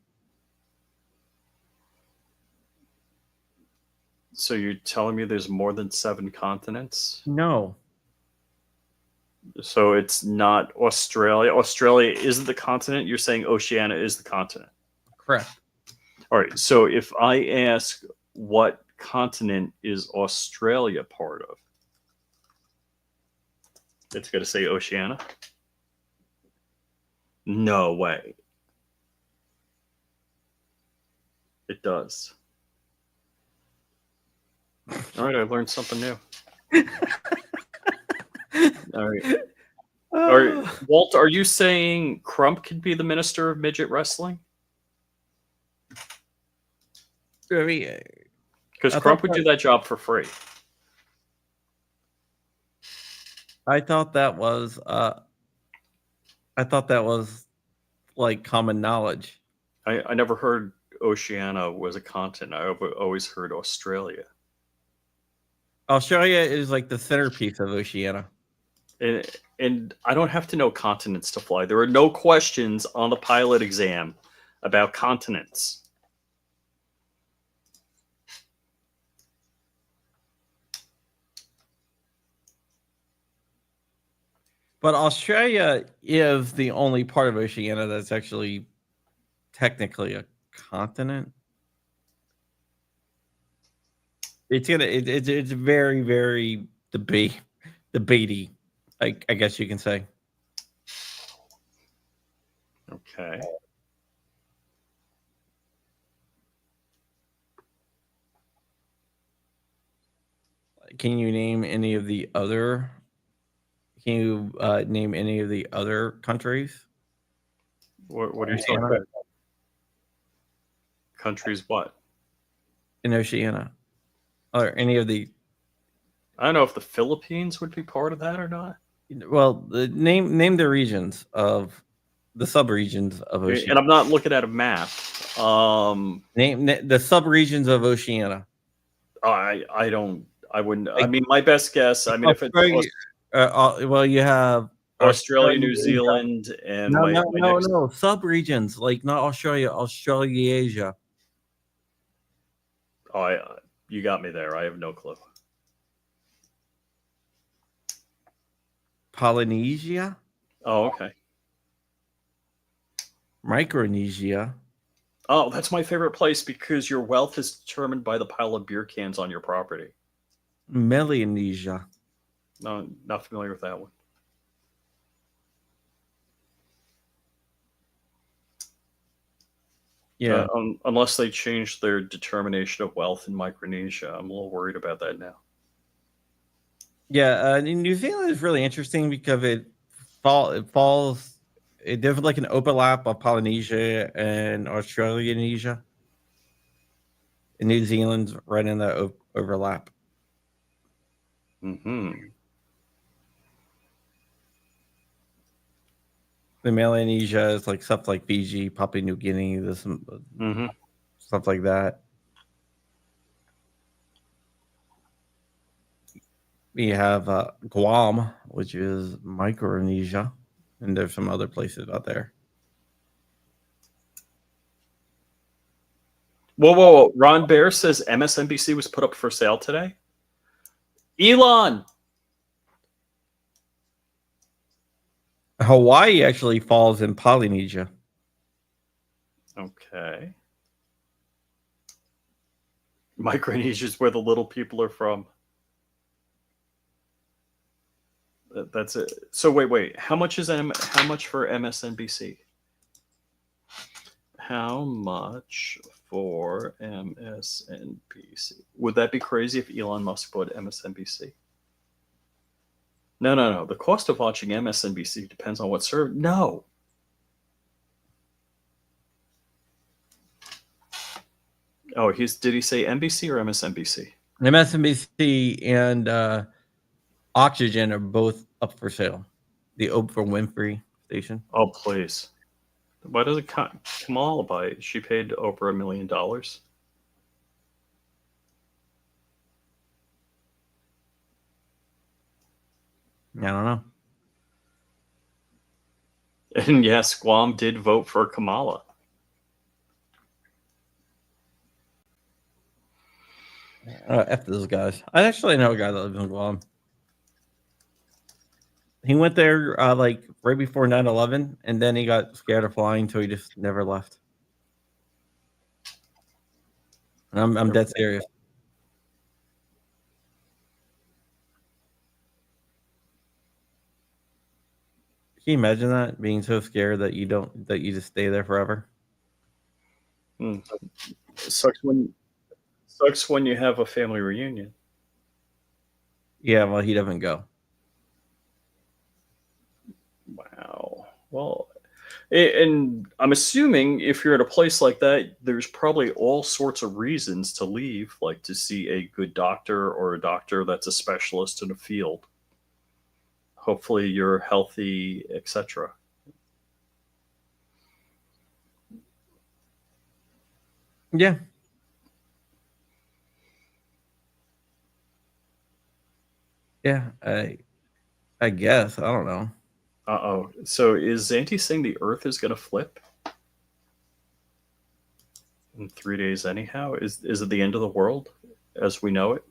So you're telling me there's more than 7 continents? No. So it's not Australia. Australia isn't the continent. You're saying Oceania is the continent. Correct. All right. So if I ask what continent is Australia part of, it's going to say Oceania? No way. It does. All right. I learned something new. All right. All right. Walt, are you saying Crump could be the minister of midget wrestling? Because Crump would do that job for free. I thought that was I thought that was like common knowledge. I never heard Oceania was a continent. Always heard Australia. Australia is like the centerpiece of Oceania. And, and I don't have to know continents to fly. There are no questions on the pilot exam about continents. But Australia is the only part of Oceania that's actually technically a continent. It's very very debatey. I guess you can say. Okay. Can you name any of the other? Can you name any of the other countries? What are you talking Oceania? about? Countries what? In Oceania, or any of the I don't know if the Philippines would be part of that or not. well, name the regions of the subregions of Oceania. And I'm not looking at a map. Name the subregions of Oceania. I don't. I wouldn't. I Like mean, my best guess. I mean, if it's Australia, well, you have Australia, Australia, New Asia. Zealand, and No, no, my no, next. no. Subregions, like not Australia, Australasia, Oh, you got me there. I have no clue. Polynesia, Oh, okay. Micronesia, Oh, that's my favorite place because your wealth is determined by the pile of beer cans on your property. Melanesia. No, not familiar with that one. Yeah, Unless they change their determination of wealth in Micronesia, I'm a little worried about that now. yeah. New Zealand is really interesting because it falls. It there's like an overlap of Polynesia and Australanesia. And New Zealand's right in that overlap. Hmm. The Melanesia is like stuff like Fiji, Papua New Guinea, this Hmm. stuff like that. We have Guam, which is Micronesia, and there's some other places out there. Whoa, whoa, whoa! Ron Bear says MSNBC was put up for sale today. Elon. Hawaii actually falls in Polynesia. Okay. Micronesia is where the little people are from. That's it. So wait. How much is how much for MSNBC? How much for MSNBC? Would that be crazy if Elon Musk bought MSNBC? No. The cost of watching MSNBC depends on what service. No. Oh, did he say NBC or MSNBC? MSNBC and Oxygen are both up for sale. The Oprah Winfrey station. Oh, please. Why does it Kamala buy it? She paid Oprah $1 million. I don't know. And yes, Guam did vote for Kamala. F those guys. I actually know a guy that lives in Guam. He went there like right before 9/11, and then he got scared of flying, so he just never left. And I'm dead serious. Can you imagine that, being so scared that you just stay there forever? Hmm. Sucks when you have a family reunion. Yeah, well, he doesn't go. Wow. Well, and I'm assuming if you're at a place like that, there's probably all sorts of reasons to leave, like to see a good doctor or a doctor that's a specialist in a field. Hopefully you're healthy, etc. Yeah, yeah. I guess I don't know. Uh-oh. So is Zanti saying the Earth is going to flip in 3 days anyhow? Is it the end of the world as we know it?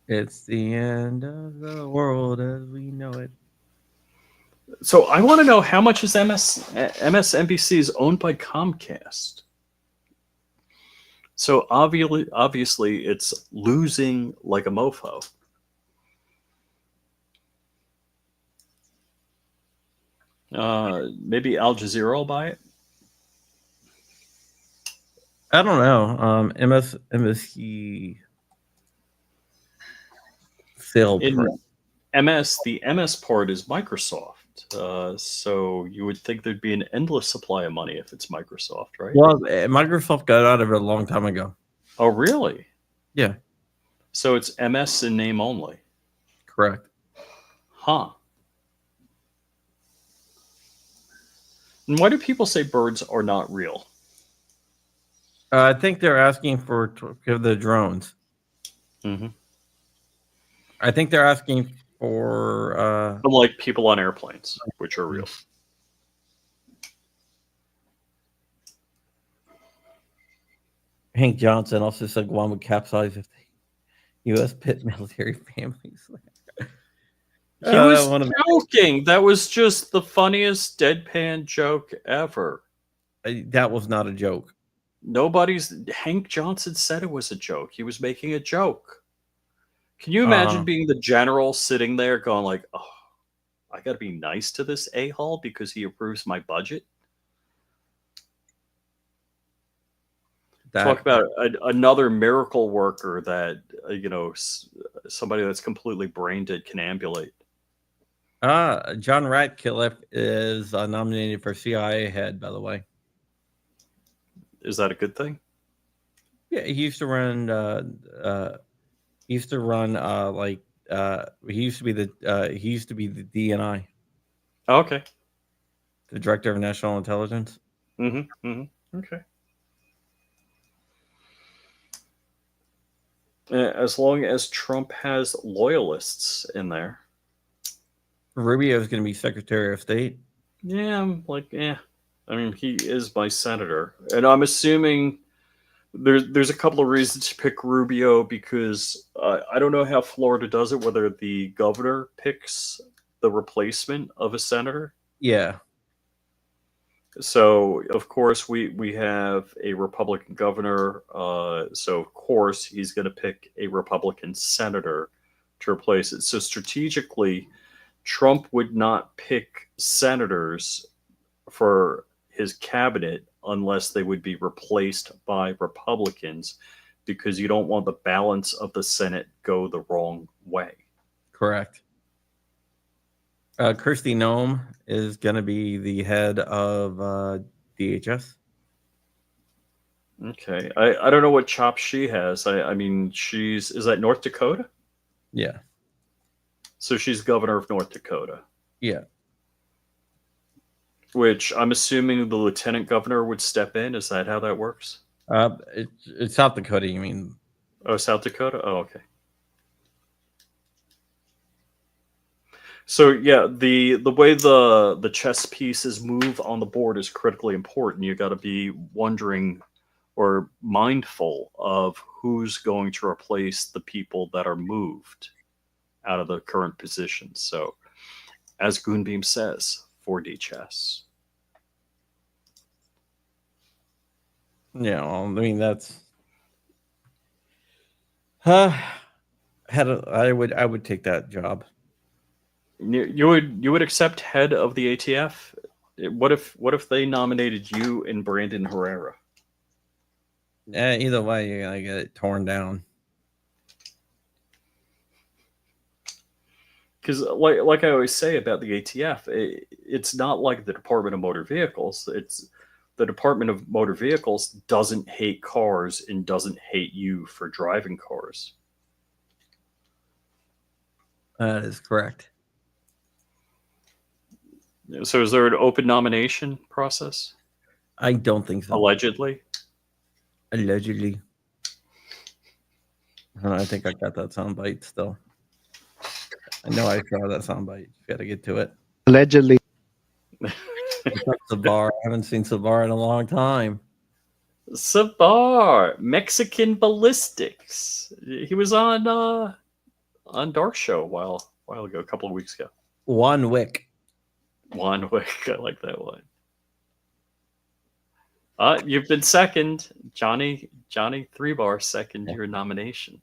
It's the end of the world as we know it. So I want to know how much is MSNBC is owned by Comcast. So obviously it's losing like a mofo. Maybe Al Jazeera will buy it. I don't know. MSC sale In price. MS, the MS part is Microsoft. So you would think there'd be an endless supply of money if it's Microsoft, right? Well, Microsoft got out of it a long time ago. Oh, really? Yeah, So it's MS in name only. correct. Huh. And why do people say birds are not real? I think they're asking for the drones. Mm-hmm. I think they're asking for. Unlike people on airplanes, which are real. Hank Johnson also said Guam would capsize if the U.S. pit military families. He That was one of joking. That was just the funniest deadpan joke ever. that was not a joke. Hank Johnson said it was a joke. He was making a joke. Can you imagine Uh, being the general sitting there going like, "Oh, I got to be nice to this a-hole because he approves my budget"? Talk that about another miracle worker that somebody that's completely brain dead can ambulate. John Ratcliffe is nominated for CIA head. By the way, Is that a good thing? yeah, he used to run. He used to run like he used to be the DNI, Okay. the Director of National Intelligence. Mm-hmm. Mm-hmm. Okay. As long as Trump has loyalists in there. Rubio is going to be Secretary of State. Yeah, I'm like, yeah. I mean, he is my senator, and I'm assuming there's a couple of reasons to pick Rubio because I don't know how Florida does it, whether the governor picks the replacement of a senator. Yeah, So of course we have a Republican governor, so of course he's going to pick a Republican senator to replace it. So strategically, Trump would not pick senators for his cabinet unless they would be replaced by Republicans because you don't want the balance of the Senate go the wrong way. correct. Kirsty Nome is going to be the head of DHS. Okay. I don't know what chops she has. I mean, is that North Dakota? Yeah, So she's governor of North Dakota, yeah. which I'm assuming the lieutenant governor would step in. Is that how that works? It's South Dakota. You mean? Oh, South Dakota? Oh, okay. So yeah, the way the chess pieces move on the board is critically important. You got to be wondering or mindful of who's going to replace the people that are moved out of the current positions. So, as Goonbeam says, 4D chess. Yeah, well, I mean that's. I would take that job. You would accept head of the ATF? What if they nominated you and Brandon Herrera? Either way, you're gonna get it torn down. Because like I always say about the ATF, it's not like the Department of Motor Vehicles. It's the Department of Motor Vehicles doesn't hate cars and doesn't hate you for driving cars. That is correct. So is there an open nomination process? I don't think so. Allegedly? Allegedly. I think I got that soundbite still. I know I saw that soundbite. Got to get to it. Allegedly. What's up, Sabar? I haven't seen Sabar in a long time. Sabar, Mexican Ballistics. He was on Dark Show a while ago, a couple of weeks ago. One Wick. One Wick, I like that one. You've been second, Johnny 3 Bar, second your nomination.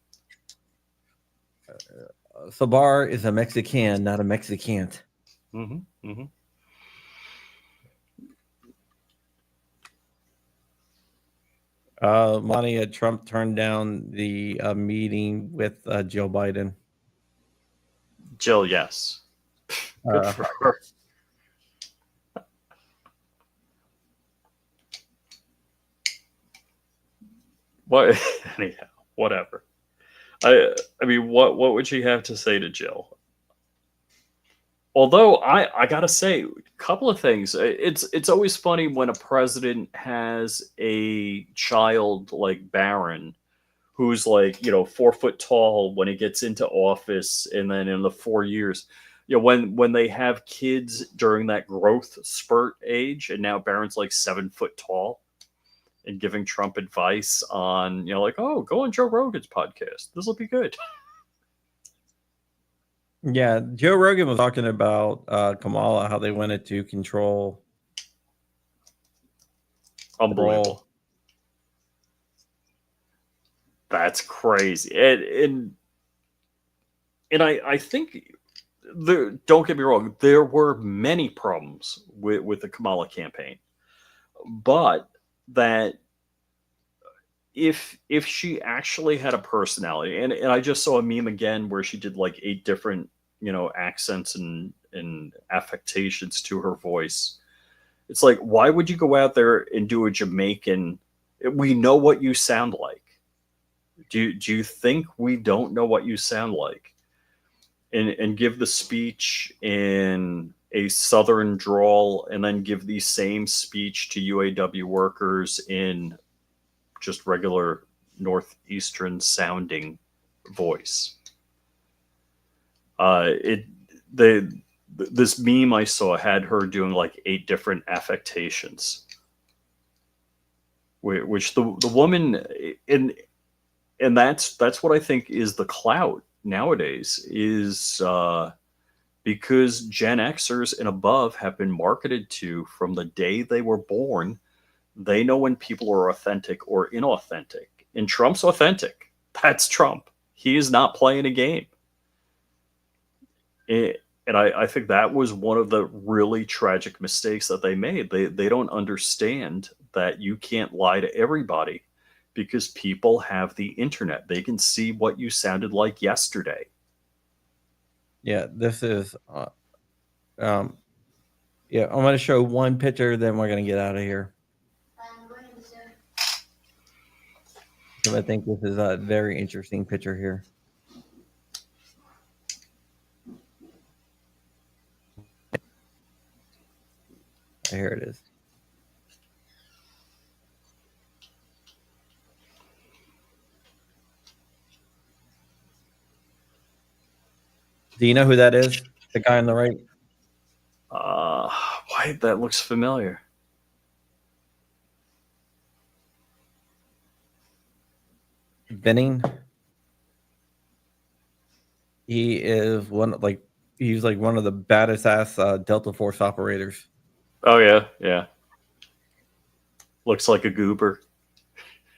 Sabar is a Mexican, not a Mexicant. Mm-hmm, mm-hmm. Melania Trump turned down the meeting with Joe Biden. Jill, yes. Good for her. What? Anyhow, whatever. I mean, what would she have to say to Jill? Although I gotta say, a couple of things. It's always funny when a president has a child like Barron, who's like 4 foot tall when he gets into office, and then in the 4 years, when they have kids during that growth spurt age, and now Barron's like 7 foot tall, and giving Trump advice on like, oh, go on Joe Rogan's podcast. This will be good. Yeah, Joe Rogan was talking about Kamala, how they wanted to control. Unbelievable. That's crazy. And I think don't get me wrong, there were many problems with the Kamala campaign, but that if she actually had a personality, and I just saw a meme again where she did like 8 different accents and affectations to her voice. It's like, why would you go out there and do a Jamaican? We know what you sound like. Do you think we don't know what you sound like? And give the speech in a Southern drawl, and then give the same speech to UAW workers in just regular Northeastern sounding voice. This meme I saw had her doing like 8 different affectations, which the woman and that's what I think is the clout nowadays, is because Gen Xers and above have been marketed to from the day they were born. They know when people are authentic or inauthentic, and Trump's authentic. That's Trump. He is not playing a game. And I think that was one of the really tragic mistakes that they made. They don't understand that you can't lie to everybody, because people have the internet. They can see what you sounded like yesterday. Yeah, this is yeah, I'm going to show one picture, then we're going to get out of here. So I think this is a very interesting picture here. Here it is. Do you know who that is? The guy on the right? Why that looks familiar. Benning. He is he's like one of the baddest ass Delta Force operators. Oh yeah. Looks like a goober.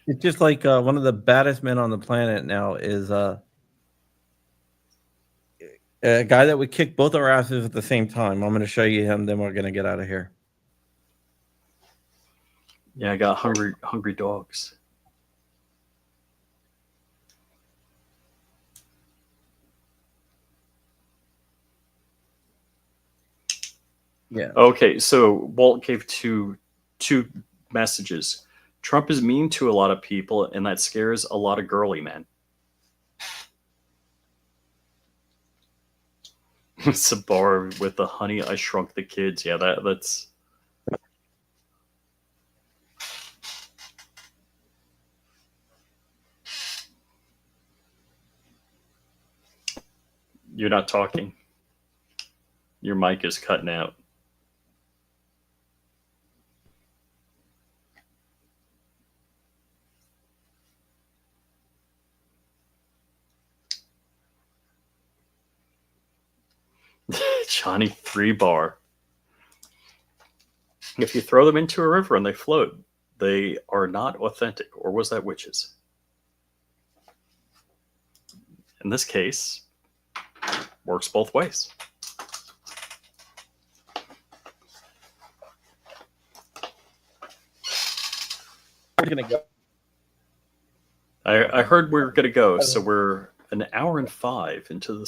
It's just like one of the baddest men on the planet now is a guy that would kick both our asses at the same time. I'm going to show you him, then we're going to get out of here. Yeah, I got hungry dogs. Yeah. Okay, so Walt gave two messages. Trump is mean to a lot of people, and that scares a lot of girly men. It's a bar with the Honey I Shrunk the Kids. Yeah, that's. You're not talking. Your mic is cutting out. Johnny 3 bar. If you throw them into a river and they float, they are not authentic. Or was that witches? In this case, works both ways. We're gonna go. I heard we were going to go, so we're an hour and 5 into this